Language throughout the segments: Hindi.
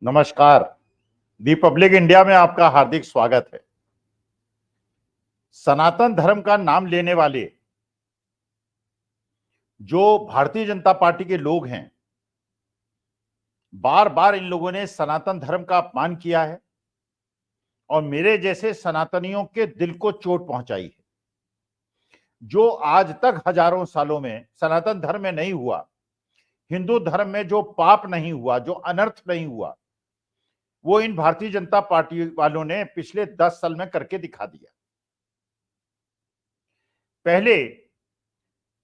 नमस्कार। रिपब्लिक इंडिया में आपका हार्दिक स्वागत है। सनातन धर्म का नाम लेने वाले जो भारतीय जनता पार्टी के लोग हैं, बार बार इन लोगों ने सनातन धर्म का अपमान किया है और मेरे जैसे सनातनियों के दिल को चोट पहुंचाई है। जो आज तक हजारों सालों में सनातन धर्म में नहीं हुआ, हिंदू धर्म में जो पाप नहीं हुआ, जो अनर्थ नहीं हुआ, वो इन भारतीय जनता पार्टी वालों ने पिछले 10 साल में करके दिखा दिया। पहले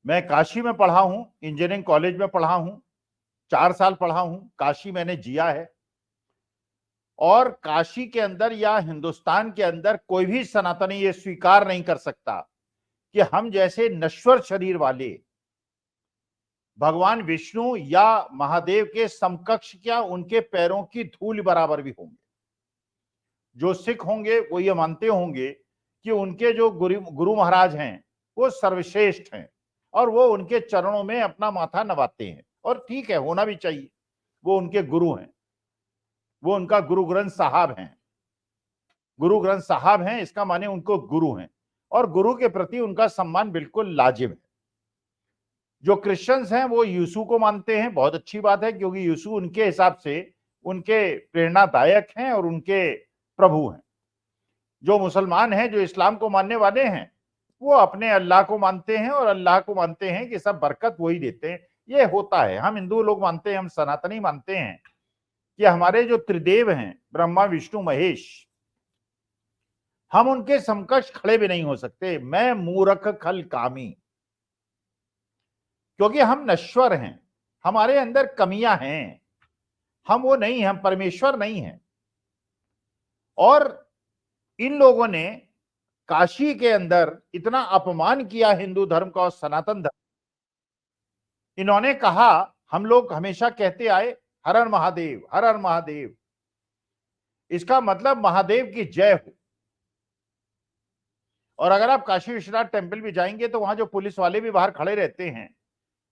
मैं काशी में पढ़ा हूं, इंजीनियरिंग कॉलेज में पढ़ा हूं, 4 साल पढ़ा हूं, काशी मैंने जिया है। और काशी के अंदर या हिंदुस्तान के अंदर कोई भी सनातनी ये स्वीकार नहीं कर सकता कि हम जैसे नश्वर शरीर वाले भगवान विष्णु या महादेव के समकक्ष क्या उनके पैरों की धूल बराबर भी होंगे। जो सिख होंगे वो ये मानते होंगे कि उनके जो गुरु महाराज हैं वो सर्वश्रेष्ठ हैं और वो उनके चरणों में अपना माथा नवाते हैं, और ठीक है, होना भी चाहिए। वो उनके गुरु हैं, वो उनका गुरु ग्रंथ साहब हैं। गुरु ग्रंथ साहब हैं इसका माने उनको गुरु हैं, और गुरु के प्रति उनका सम्मान बिल्कुल लाजिम है। जो क्रिश्चियंस हैं वो यीशु को मानते हैं, बहुत अच्छी बात है, क्योंकि यीशु उनके हिसाब से उनके प्रेरणादायक हैं और उनके प्रभु हैं। जो मुसलमान हैं, जो इस्लाम को मानने वाले हैं, वो अपने अल्लाह को मानते हैं और अल्लाह को मानते हैं कि सब बरकत वही देते हैं। ये होता है। हम हिंदू लोग मानते हैं, हम सनातनी मानते हैं कि हमारे जो त्रिदेव हैं, ब्रह्मा विष्णु महेश, हम उनके समकक्ष खड़े भी नहीं हो सकते। मैं मूर्ख खल कामी, क्योंकि हम नश्वर हैं, हमारे अंदर कमियां हैं, हम वो नहीं, हम परमेश्वर नहीं हैं। और इन लोगों ने काशी के अंदर इतना अपमान किया हिंदू धर्म का और सनातन धर्म। इन्होंने कहा, हम लोग हमेशा कहते आए हर हर महादेव, हर हर महादेव। इसका मतलब महादेव की जय हो। और अगर आप काशी विश्वनाथ टेंपल भी जाएंगे तो वहां जो पुलिस वाले भी बाहर खड़े रहते हैं,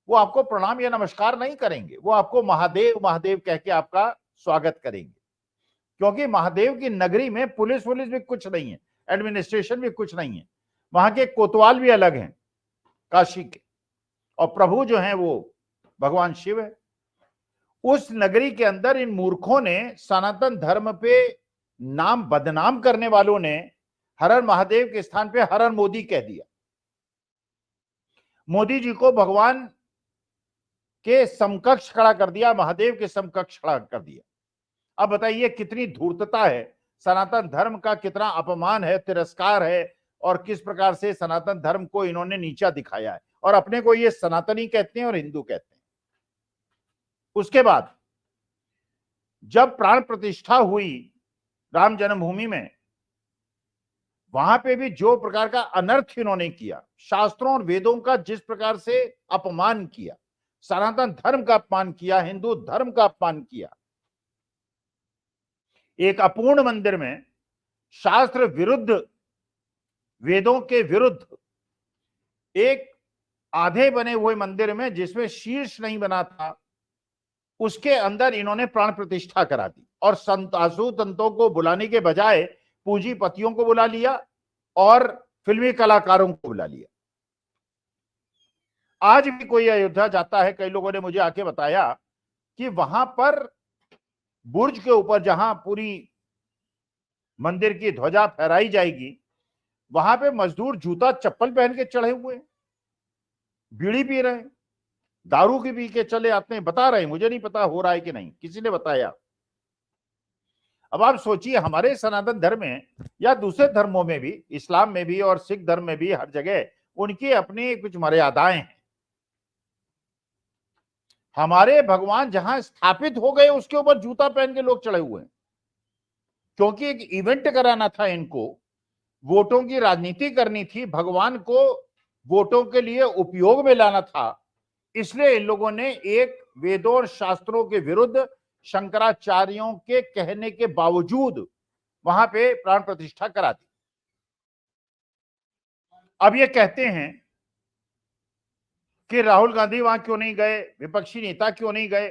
वो आपको प्रणाम या नमस्कार नहीं करेंगे, वो आपको महादेव महादेव कह के आपका स्वागत करेंगे। क्योंकि महादेव की नगरी में पुलिस वुलिस भी कुछ नहीं है, एडमिनिस्ट्रेशन भी कुछ नहीं है। वहां के कोतवाल भी अलग हैं काशी के, और प्रभु जो हैं वो भगवान शिव है। उस नगरी के अंदर इन मूर्खों ने, सनातन धर्म पे नाम बदनाम करने वालों ने, हर हर महादेव के स्थान पे हर हर मोदी कह दिया। मोदी जी को भगवान के समकक्ष खड़ा कर दिया, महादेव के समकक्ष खड़ा कर दिया। अब बताइए कितनी धूर्तता है, सनातन धर्म का कितना अपमान है, तिरस्कार है, और किस प्रकार से सनातन धर्म को इन्होंने नीचा दिखाया है, और अपने को ये सनातनी कहते हैं और हिंदू कहते हैं। उसके बाद जब प्राण प्रतिष्ठा हुई राम जन्मभूमि में, वहां पे भी जो प्रकार का अनर्थ इन्होंने किया, शास्त्रों और वेदों का जिस प्रकार से अपमान किया, सनातन धर्म का अपमान किया, हिंदू धर्म का अपमान किया। एक अपूर्ण मंदिर में, शास्त्र विरुद्ध, वेदों के विरुद्ध, एक आधे बने हुए मंदिर में जिसमें शीर्ष नहीं बना था, उसके अंदर इन्होंने प्राण प्रतिष्ठा करा दी और संतासु तंतों को बुलाने के बजाय पूंजीपतियों को बुला लिया और फिल्मी कलाकारों को बुला लिया। आज भी कोई अयोध्या जाता है, कई लोगों ने मुझे आके बताया कि वहां पर बुर्ज के ऊपर जहां पूरी मंदिर की ध्वजा फहराई जाएगी, वहां पे मजदूर जूता चप्पल पहन के चढ़े हुए हैं, बीड़ी पी रहे हैं, दारू की पी के चले आते हैं। बता रहे हैं, मुझे नहीं पता हो रहा है कि नहीं, किसी ने बताया। अब आप सोचिए, हमारे सनातन धर्म में या दूसरे धर्मों में भी, इस्लाम में भी और सिख धर्म में भी, हर जगह उनकी अपनी कुछ मर्यादाएं हैं। हमारे भगवान जहां स्थापित हो गए उसके ऊपर जूता पहन के लोग चढ़े हुए हैं, क्योंकि एक इवेंट कराना था इनको, वोटों की राजनीति करनी थी, भगवान को वोटों के लिए उपयोग में लाना था। इसलिए इन लोगों ने एक वेदों और शास्त्रों के विरुद्ध, शंकराचार्यों के कहने के बावजूद वहां पे प्राण प्रतिष्ठा करा दी। अब ये कहते हैं कि राहुल गांधी वहां क्यों नहीं गए, विपक्षी नेता क्यों नहीं गए।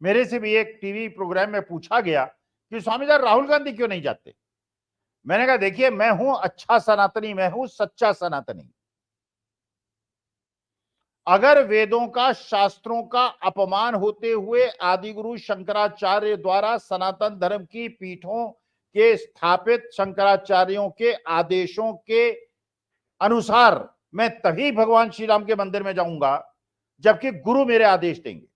मेरे से भी एक टीवी प्रोग्राम में पूछा गया कि स्वामीजी राहुल गांधी क्यों नहीं जाते। मैंने कहा देखिए, मैं हूं अच्छा सनातनी, मैं हूं सच्चा सनातनी। अगर वेदों का, शास्त्रों का अपमान होते हुए आदिगुरु शंकराचार्य द्वारा सनातन धर्म की पीठों के स्थापित शंकराचार्यों के आदेशों के अनुसार मैं तभी भगवान श्री राम के मंदिर में जाऊंगा जबकि गुरु मेरे आदेश देंगे।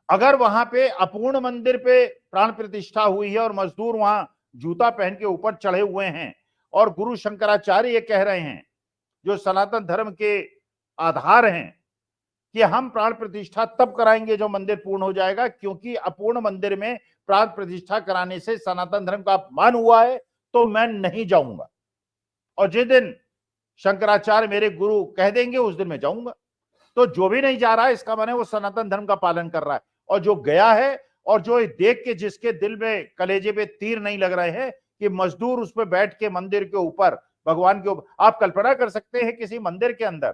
अगर वहां पे अपूर्ण मंदिर पे प्राण प्रतिष्ठा हुई है और मजदूर वहां जूता पहन के ऊपर चढ़े हुए हैं और गुरु शंकराचार्य ये कह रहे हैं, जो सनातन धर्म के आधार हैं, कि हम प्राण प्रतिष्ठा तब कराएंगे जो मंदिर पूर्ण हो जाएगा, क्योंकि अपूर्ण मंदिर में प्राण प्रतिष्ठा कराने से सनातन धर्म का अपमान हुआ है, तो मैं नहीं जाऊंगा। और जिस दिन शंकराचार्य मेरे गुरु कह देंगे उस दिन मैं जाऊंगा। तो जो भी नहीं जा रहा है इसका माने वो सनातन धर्म का पालन कर रहा है, और जो गया है और जो देख के जिसके दिल में, कलेजे पे तीर नहीं लग रहे हैं कि मजदूर उस पर बैठ के मंदिर के ऊपर, भगवान के ऊपर, आप कल्पना कर सकते हैं किसी मंदिर के अंदर,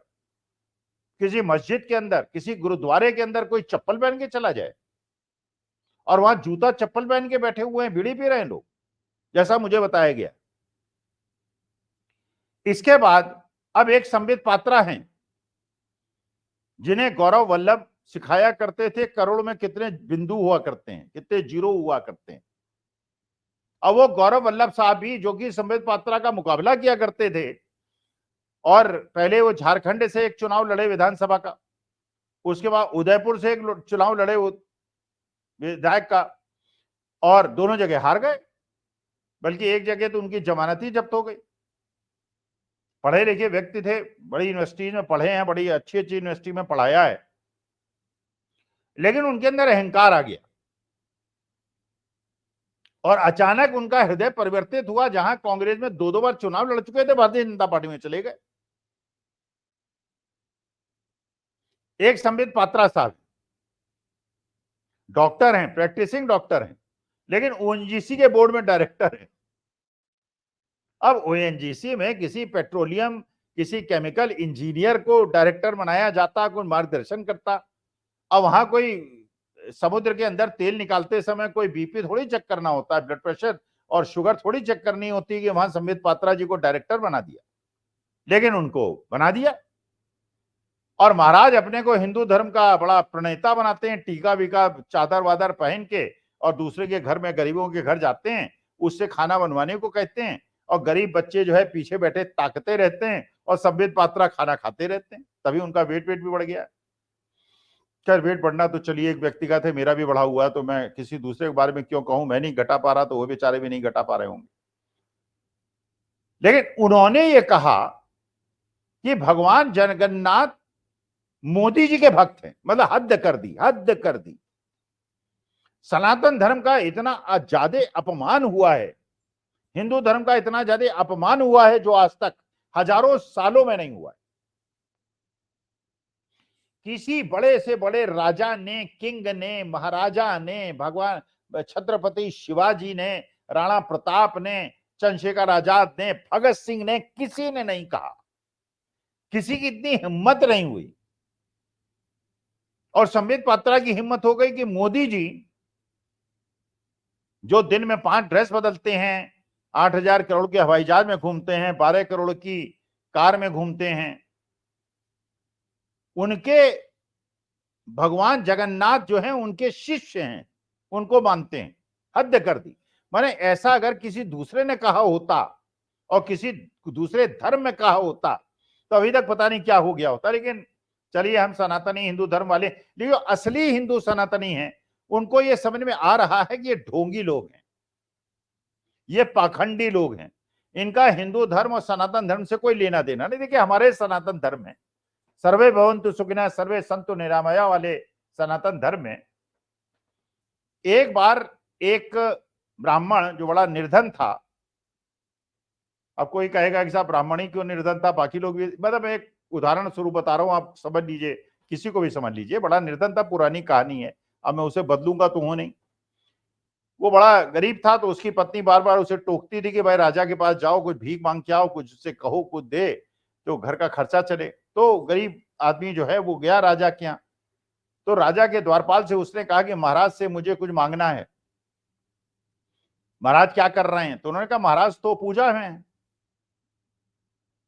किसी मस्जिद के अंदर, किसी गुरुद्वारे के अंदर कोई चप्पल पहन के चला जाए और वहां जूता चप्पल पहन के बैठे हुए हैं, बीड़ी पी रहे हैं लोग, जैसा मुझे बताया गया। इसके बाद अब एक संबित पात्रा हैं जिन्हें गौरव वल्लभ सिखाया करते थे करोड़ में कितने बिंदु हुआ करते हैं, कितने जीरो हुआ करते हैं। अब वो गौरव वल्लभ साहब भी, जो कि संबित पात्रा का मुकाबला किया करते थे, और पहले वो झारखंड से एक चुनाव लड़े विधानसभा का, उसके बाद उदयपुर से एक चुनाव लड़े विधायक का, और दोनों जगह हार गए, बल्कि एक जगह तो उनकी जमानत ही जब्त हो गई। पढ़े लिखे व्यक्ति थे, बड़ी यूनिवर्सिटी में पढ़े हैं, बड़ी अच्छी अच्छी यूनिवर्सिटी में पढ़ाया है, लेकिन उनके अंदर अहंकार आ गया और अचानक उनका हृदय परिवर्तित हुआ। जहां कांग्रेस में दो दो बार चुनाव लड़ चुके थे, भारतीय जनता पार्टी में चले गए। एक संबित पात्रा साहब डॉक्टर हैं, प्रैक्टिसिंग डॉक्टर हैं, लेकिन ओएनजीसी के बोर्ड में डायरेक्टर हैं। अब ओएनजीसी में किसी पेट्रोलियम, किसी केमिकल इंजीनियर को डायरेक्टर बनाया जाता, कोई मार्गदर्शन करता। अब वहां कोई समुद्र के अंदर तेल निकालते समय कोई बीपी थोड़ी चेक करना होता है, ब्लड प्रेशर और शुगर थोड़ी चेक करनी होती है, कि वहां संबित पात्रा जी को डायरेक्टर बना दिया, लेकिन उनको बना दिया। और महाराज अपने को हिंदू धर्म का बड़ा प्रणेता बनाते हैं, टीका वीका चादर वादर पहन के, और दूसरे के घर में, गरीबों के घर जाते हैं, उससे खाना बनवाने को कहते हैं, और गरीब बच्चे जो है पीछे बैठे ताकते रहते हैं, और संबित पात्रा खाना खाते रहते हैं। तभी उनका वेट भी बढ़ गया। खैर, वेट बढ़ना तो चलिए एक व्यक्तिगत है, मेरा भी बढ़ा हुआ है, तो मैं किसी दूसरे के बारे में क्यों कहूं। मैं नहीं घटा पा रहा तो वो बेचारे भी नहीं घटा पा रहे होंगे। लेकिन उन्होंने ये कहा कि भगवान जगन्नाथ मोदी जी के भक्त हैं, मतलब हद कर दी, हद कर दी। सनातन धर्म का इतना ज्यादा अपमान हुआ है, हिंदू धर्म का इतना ज्यादा अपमान हुआ है, जो आज तक हजारों सालों में नहीं हुआ है। किसी बड़े से बड़े राजा ने, किंग ने, महाराजा ने, भगवान छत्रपति शिवाजी ने, राणा प्रताप ने, चंद्रशेखर आजाद ने, भगत सिंह ने, किसी ने नहीं कहा, किसी की इतनी हिम्मत नहीं हुई। और संबित पात्रा की हिम्मत हो गई कि मोदी जी, जो दिन में 5 ड्रेस बदलते हैं, 8,000 करोड़ के हवाई जहाज में घूमते हैं, 12 करोड़ की कार में घूमते हैं, उनके भगवान जगन्नाथ जो हैं उनके शिष्य हैं, उनको मानते हैं। हद कर दी। माने ऐसा अगर किसी दूसरे ने कहा होता और किसी दूसरे धर्म में कहा होता तो अभी तक पता नहीं क्या हो गया होता। लेकिन चलिए, हम सनातनी हिंदू धर्म वाले, लेकिन असली हिंदू सनातनी हैं, उनको ये समझ में आ रहा है कि ये ढोंगी लोग हैं, ये पाखंडी लोग हैं, इनका हिंदू धर्म और सनातन धर्म से कोई लेना देना नहीं। देखिए, हमारे सनातन धर्म में सर्वे भवन्तु सुखिनः सर्वे सन्तु निरामया वाले सनातन धर्म में एक बार एक ब्राह्मण जो बड़ा निर्धन था, अब कोई कहेगा कि साहब ब्राह्मण ही क्यों निर्धन था, बाकी लोग भी, मतलब एक उदाहरण स्वरूप बता रहा हूं, आप समझ लीजिए, किसी को भी समझ लीजिए। बड़ा निर्धन था, पुरानी कहानी है, अब मैं उसे बदलूंगा तो हो नहीं। वो बड़ा गरीब था, तो उसकी पत्नी बार बार उसे टोकती थी कि भाई राजा के पास जाओ, कुछ भीख मांग के आओ, कुछ उससे कहो, कुछ दे, तो घर का खर्चा चले। तो गरीब आदमी जो है वो गया राजा के यहाँ। तो राजा के द्वारपाल से उसने कहा कि महाराज से मुझे कुछ मांगना है। महाराज क्या कर रहे हैं? तो उन्होंने कहा महाराज तो पूजा में है,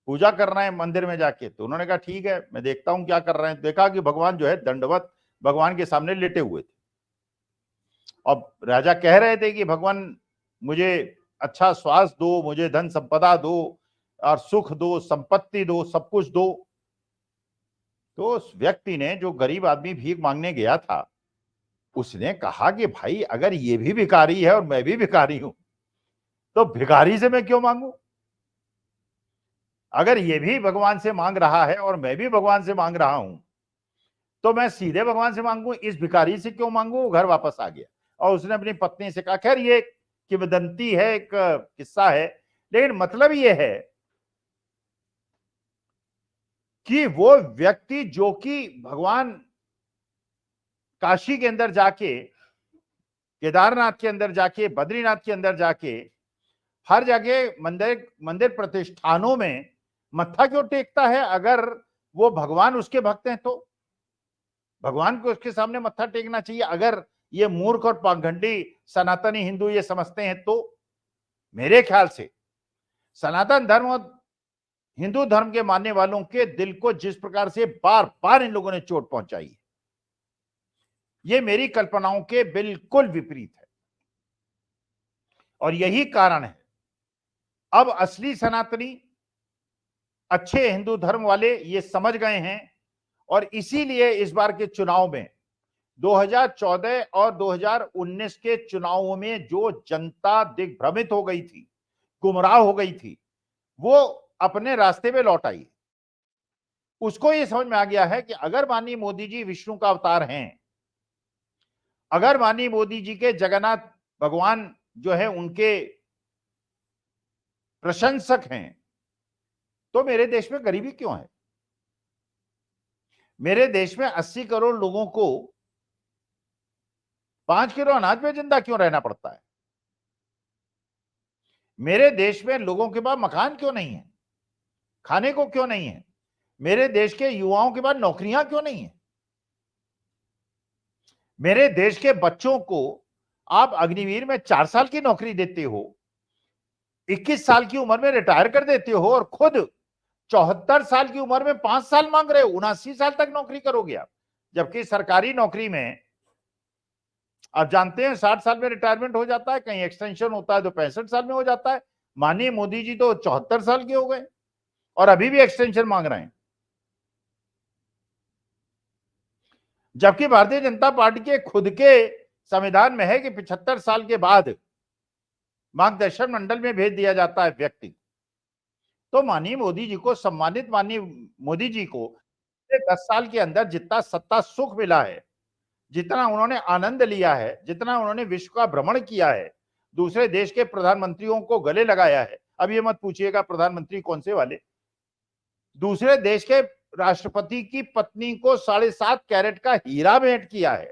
पूजा कर रहे हैं मंदिर में जाके। तो उन्होंने कहा ठीक है, मैं देखता हूं क्या कर रहे हैं। देखा कि भगवान जो है दंडवत भगवान के सामने लेटे हुए थे। अब राजा कह रहे थे कि भगवान मुझे अच्छा स्वास्थ्य दो, मुझे धन संपदा दो और सुख दो, संपत्ति दो, सब कुछ दो। तो उस व्यक्ति ने, जो गरीब आदमी भीख मांगने गया था, उसने कहा कि भाई अगर ये भी भिखारी है और मैं भी भिखारी हूं तो भिखारी से मैं क्यों मांगू? अगर ये भी भगवान से मांग रहा है और मैं भी भगवान से मांग रहा हूं तो मैं सीधे भगवान से मांगू, इस भिखारी से क्यों मांगू? घर वापस आ गया और उसने अपनी पत्नी से कहा, खैर ये किंवदंती है, एक किस्सा है, लेकिन मतलब ये है कि वो व्यक्ति जो कि भगवान काशी के अंदर जाके, केदारनाथ के अंदर जाके, बद्रीनाथ के अंदर जाके, हर जगह मंदिर मंदिर प्रतिष्ठानों में मत्था क्यों टेकता है? अगर वो भगवान उसके भक्त हैं तो भगवान को उसके सामने मत्था टेकना चाहिए। अगर ये मूर्ख और पाखंडी सनातनी हिंदू ये समझते हैं तो मेरे ख्याल से सनातन धर्म और हिंदू धर्म के मानने वालों के दिल को जिस प्रकार से बार बार इन लोगों ने चोट पहुंचाई है, ये मेरी कल्पनाओं के बिल्कुल विपरीत है। और यही कारण है अब असली सनातनी, अच्छे हिंदू धर्म वाले ये समझ गए हैं और इसीलिए इस बार के चुनाव में 2014 और 2019 के चुनावों में जो जनता दिग्भ्रमित हो गई थी, गुमराह हो गई थी, वो अपने रास्ते पे लौट आई। उसको ये समझ में आ गया है कि अगर माननीय मोदी जी विष्णु का अवतार हैं, अगर माननीय मोदी जी के जगन्नाथ भगवान जो है उनके प्रशंसक हैं, तो मेरे देश में गरीबी क्यों है? मेरे देश में 80 करोड़ लोगों को 5 किलो अनाज पे जिंदा क्यों रहना पड़ता है? मेरे देश में लोगों के पास मकान क्यों नहीं है? खाने को क्यों नहीं है? मेरे देश के युवाओं के पास नौकरियां क्यों नहीं है? मेरे देश के बच्चों को आप अग्निवीर में 4 साल की नौकरी देते हो, 21 साल की उम्र में रिटायर कर देते हो और खुद 74 साल की उम्र में 5 साल मांग रहे हो, 79 साल तक नौकरी करोगे आप। जबकि सरकारी नौकरी में आप जानते हैं 60 साल में रिटायरमेंट हो जाता है, कहीं एक्सटेंशन होता है तो 65 साल में हो जाता है। माननीय मोदी जी तो 74 साल के हो गए और अभी भी एक्सटेंशन मांग रहे हैं। जबकि भारतीय जनता पार्टी के खुद के संविधान में है कि 75 साल के बाद मार्गदर्शन मंडल में भेज दिया जाता है व्यक्ति। तो माननीय मोदी जी को सम्मानित, माननीय मोदी जी को 10 साल के अंदर जितना सत्ता सुख मिला है, जितना उन्होंने आनंद लिया है, जितना उन्होंने विश्व का भ्रमण किया है, दूसरे देश के प्रधानमंत्रियों को गले लगाया है। अब ये मत पूछिएगा प्रधानमंत्री कौन से वाले, दूसरे देश के राष्ट्रपति की पत्नी को 7.5 कैरेट का हीरा भेंट किया है,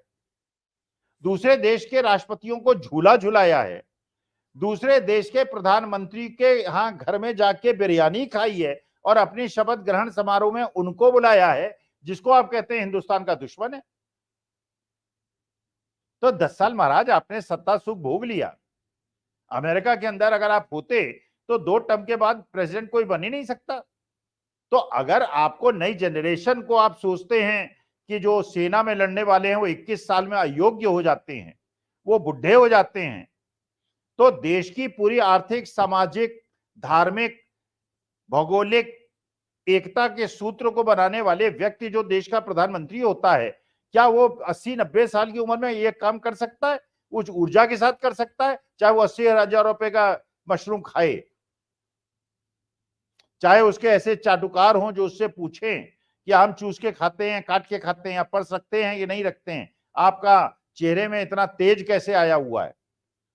दूसरे देश के राष्ट्रपतियों को झूला झुलाया है, दूसरे देश के प्रधानमंत्री के यहां घर में जाके बिरयानी खाई है और अपनी शपथ ग्रहण समारोह में उनको बुलाया है, जिसको आप कहते हैं हिंदुस्तान का दुश्मन है। तो 10 साल महाराज आपने सत्ता सुख भोग लिया। अमेरिका के अंदर अगर आप होते तो 2 टर्म के बाद प्रेसिडेंट कोई बन ही नहीं सकता। तो अगर आपको नई जनरेशन को आप सोचते हैं कि जो सेना में लड़ने वाले हैं वो 21 साल में अयोग्य हो जाते हैं, वो बुढ़े हो जाते हैं, तो देश की पूरी आर्थिक, सामाजिक, धार्मिक, भौगोलिक एकता के सूत्र को बनाने वाले व्यक्ति जो देश का प्रधानमंत्री होता है, क्या वो 80-90 साल की उम्र में ये काम कर सकता है? उस ऊर्जा के साथ कर सकता है? चाहे वो 80,000 रुपए का मशरूम खाए, चाहे उसके ऐसे चाटुकार हों जो उससे पूछें कि हम चूस के खाते हैं, काट के खाते हैं, या पर्स रखते हैं कि नहीं रखते हैं, आपका चेहरे में इतना तेज कैसे आया हुआ है?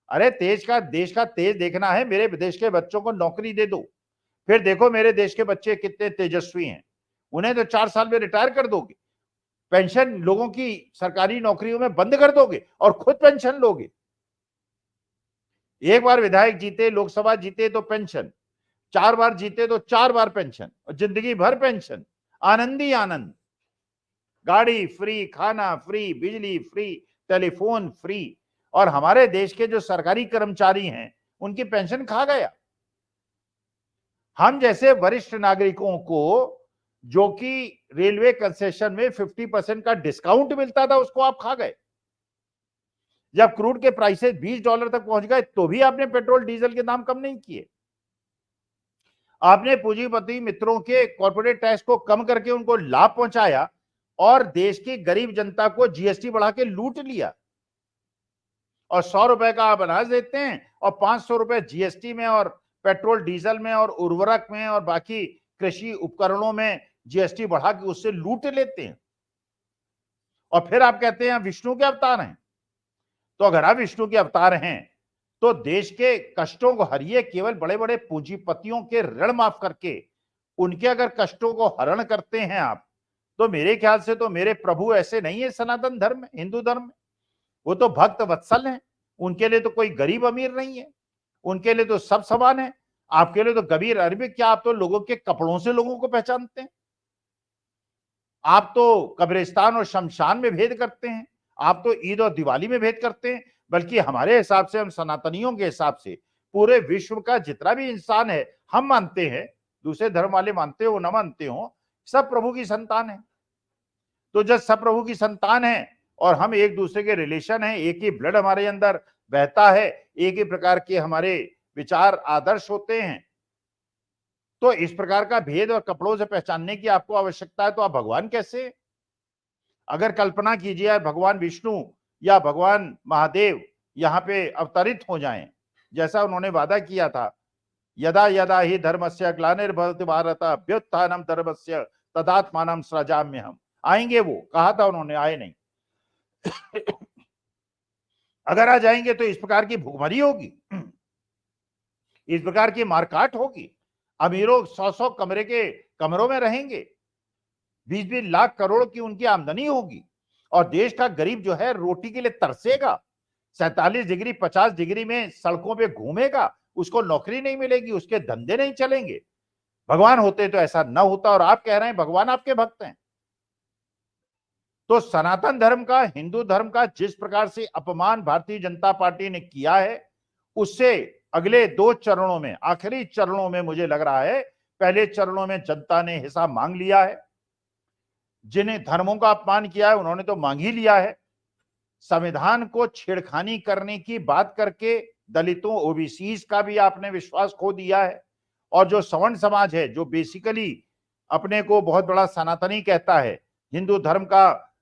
अरे देश का तेज देखना है, मेरे देश के बच्चों को नौकरी दे दो, फिर देखो मेरे देश के बच्चे कितने तेजस्वी हैं। उन्हें तो 4 साल में रिटायर कर दोगे, पेंशन लोगों की सरकारी नौकरियों में बंद कर दोगे और खुद पेंशन लोगे। एक बार विधायक जीते, लोकसभा जीते तो पेंशन, 4 बार जीते तो 4 बार पेंशन और जिंदगी भर पेंशन, आनंद ही आनंद। गाड़ी फ्री, खाना फ्री, बिजली फ्री, टेलीफोन फ्री, और हमारे देश के जो सरकारी कर्मचारी हैं उनकी पेंशन खा गया। हम जैसे वरिष्ठ नागरिकों को जो कि रेलवे कंसेशन में 50% का डिस्काउंट मिलता था उसको आप खा गए। जब क्रूड के प्राइसेस $20 तक पहुंच गए तो भी आपने पेट्रोल डीजल के दाम कम नहीं किए। आपने पूंजीपति मित्रों के कॉर्पोरेट टैक्स को कम करके उनको लाभ पहुंचाया और देश की गरीब जनता को जीएसटी बढ़ा के लूट लिया। और 100 रुपए का आप अनाज देते हैं और 500 रुपए जीएसटी में और पेट्रोल डीजल में और उर्वरक में और बाकी कृषि उपकरणों में जीएसटी बढ़ा के उससे लूट लेते हैं। और फिर आप कहते हैं विष्णु के अवतार हैं। तो अगर आप विष्णु के अवतार हैं तो देश के कष्टों को हरिए, केवल बड़े बड़े पूंजीपतियों के ऋण माफ करके उनके अगर कष्टों को हरण करते हैं आप, तो मेरे ख्याल से तो मेरे प्रभु ऐसे नहीं है सनातन धर्म में, हिंदू धर्म में। वो तो भक्त वत्सल हैं, उनके लिए तो कोई गरीब अमीर नहीं है, उनके लिए तो सब समान है। आपके लिए तो कबीर अरबी, क्या आप तो लोगों के कपड़ों से लोगों को पहचानते हैं? आप तो कब्रिस्तान और शमशान में भेद करते हैं, आप तो ईद और दिवाली में भेद करते हैं। बल्कि हमारे हिसाब से, हम सनातनियों के हिसाब से, पूरे विश्व का जितना भी इंसान है, हम मानते हैं, दूसरे धर्म वाले मानते हो न मानते हो, सब प्रभु की संतान है। तो जब सब प्रभु की संतान है और हम एक दूसरे के रिलेशन है, एक ही ब्लड हमारे अंदर बहता है, एक ही प्रकार के हमारे विचार आदर्श होते हैं, तो इस प्रकार का भेद और कपड़ों से पहचानने की आपको आवश्यकता है तो आप भगवान कैसे? अगर कल्पना कीजिए भगवान विष्णु या भगवान महादेव यहाँ पे अवतरित हो जाएं, जैसा उन्होंने वादा किया था, यदा यदा ही धर्मस्य ग्लानिर्भवति भारत अभ्युत्थानम धर्मस्य तदात्मानं सृजाम्यहम्। आएंगे, वो कहा था उन्होंने, आए नहीं। अगर आ जाएंगे तो इस प्रकार की भुखमरी होगी, इस प्रकार की मारकाट होगी, अमीरों 100-100 कमरों में रहेंगे, 20-20 लाख करोड़ की उनकी आमदनी होगी, और देश का गरीब जो है रोटी के लिए तरसेगा, 47 डिग्री 50 डिग्री में सड़कों पे घूमेगा, उसको नौकरी नहीं मिलेगी, उसके धंधे नहीं चलेंगे। भगवान होते तो ऐसा न होता, और आप कह रहे हैं भगवान आपके भक्त हैं। तो सनातन धर्म का, हिंदू धर्म का जिस प्रकार से अपमान भारतीय जनता पार्टी ने किया है, उससे अगले 2 चरणों में, आखिरी चरणों में मुझे लग रहा है, पहले चरणों में जनता ने हिसाब मांग लिया है। जिन्हें धर्मों का अपमान किया है उन्होंने तो मांग ही लिया है। संविधान को छेड़खानी करने की बात करके दलितों, ओबीसीज का भी आपने विश्वास खो दिया है। और जो सवर्ण समाज है, जो बेसिकली अपने को बहुत बड़ा सनातनी कहता है, हिंदू धर्म का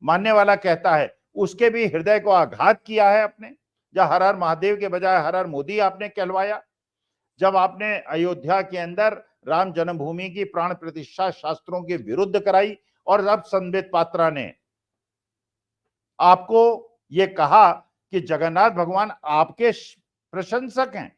मानने वाला कहता है, उसके भी हृदय को आघात किया है आपने। जब हर हर महादेव के बजाय हर हर मोदी आपने कहलवाया, जब आपने अयोध्या के अंदर राम जन्मभूमि की प्राण प्रतिष्ठा शास्त्रों के विरुद्ध कराई, और अब संबित पात्रा ने आपको ये कहा कि जगन्नाथ भगवान आपके प्रशंसक हैं,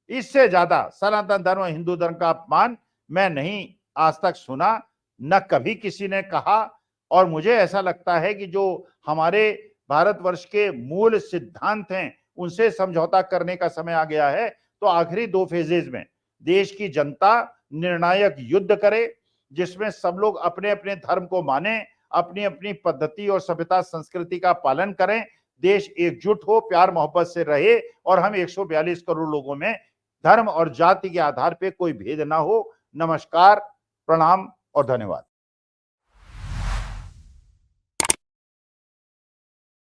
इससे ज्यादा सनातन धर्म और हिंदू धर्म का अपमान मैं नहीं आज तक सुना, न कभी किसी ने कहा। और मुझे ऐसा लगता है कि जो हमारे भारतवर्ष के मूल सिद्धांत हैं उनसे समझौता करने का समय आ गया है। तो आखिरी 2 फेजेज में देश की जनता निर्णायक युद्ध करे, जिसमें सब लोग अपने अपने धर्म को माने, अपनी अपनी पद्धति और सभ्यता संस्कृति का पालन करें, देश एकजुट हो, प्यार मोहब्बत से रहे, और हम 142 करोड़ लोगों में धर्म और जाति के आधार पे कोई भेद ना हो। नमस्कार, प्रणाम और धन्यवाद।